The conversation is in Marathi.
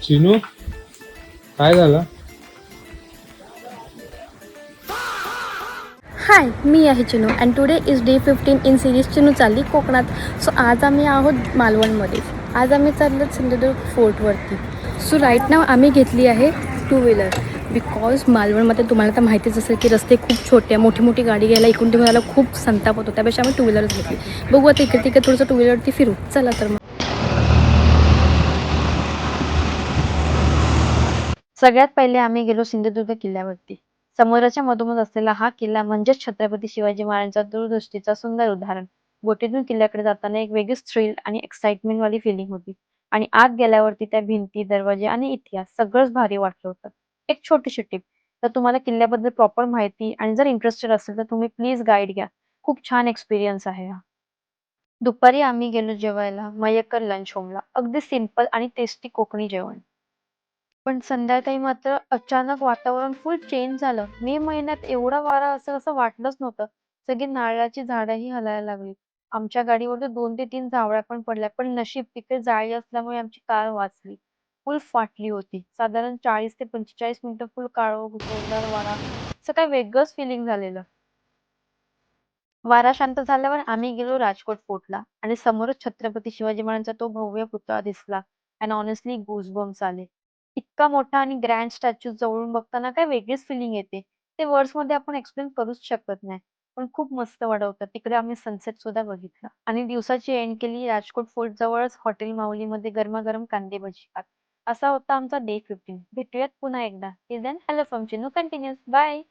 चिनू काय झालं? हाय, मी आहे Chinu and today is day 15 in series Chinu चालली कोकणात. सो आज आम्ही आहोत मालवणमध्ये. आज आम्ही चाललो सिंधुदुर्ग फोर्टवरती. सो राईट नाव आम्ही घेतली आहे टू व्हीलर बिकॉज मालवणमध्ये तुम्हाला तर माहितीच असेल की रस्ते खूप छोटे, मोठी मोठी गाडी घ्यायला इकडून तुम्हाला खूप संताप होतो. त्यापेक्षा आम्ही टू व्हीलरच घेतली. बघू आता इकडे तिकडे थोडंसं टू व्हीलरवरती फिरू. चला तर मग. सगळ्यात पहिले आम्ही गेलो सिंधुदुर्ग किल्ल्यावरती. समुद्राच्या मधोमध असलेला हा किल्ला म्हणजेच छत्रपती शिवाजी महाराजांच्या दूरदृष्टीचा सुंदर उदाहरण. बोटीतून किल्ल्याकडे जाताना एक वेगळीच थ्रिल आणि एक्साइटमेंट वाली फिलिंग होती. आणि आत गेल्यावरती त्या भिंती, दरवाजे आणि इतिहास सगळंच भारी वाटलं होतं. एक छोटीशी टिप, तर तुम्हाला किल्ल्याबद्दल प्रॉपर माहिती आणि जर इंटरेस्टेड असेल तर तुम्ही प्लीज गाईड घ्या. खूप छान एक्सपिरियन्स आहे हा. दुपारी आम्ही गेलो जेवायला मय्यकर लंच होमला. अगदी सिंपल आणि टेस्टी कोकणी जेवण. पण संध्याकाळी मात्र अचानक वातावरण फुल चेंज झालं. मे महिन्यात एवढा वारा असेल असं वाटलंच नव्हतं. सगळी नारळाची झाडंही हलायला लागली. आमच्या गाडीवर तर 2 ते 3 झावळ्या पण पडल्या. पण नशीब तिकडे जाळी असल्यामुळे आमची कार वाचली. फुल फाटली होती. साधारण 40 ते 45 मिनिटं फुल काळोख, जोरदार वारा. असं काय वेगळंच फिलिंग झालेलं. वारा शांत झाल्यावर आम्ही गेलो राजकोट फोर्टला आणि समोरच छत्रपती शिवाजी महाराजांचा तो भव्य पुतळा दिसला. अँड ऑनेस्टली गुजबम्स आले. इतका मोठा आणि ग्रँड स्टॅच्यू जवळून बघताना काय वेगळीच फिलिंग येते. ते वर्ड्स मध्ये आपण एक्सप्लेन करूच शकत नाही. पण खूप मस्त वाटवतं. तिकडे आम्ही सनसेट सुद्धा बघितला आणि दिवसाची एंड केली राजकोट फोर्ट जवळच हॉटेल माऊलीमध्ये गरमागरम कांदे भजी खात. असा होता आमचा डे 15. भेटूयात पुन्हा एकदा. Till then hello from Chinu continues. Bye.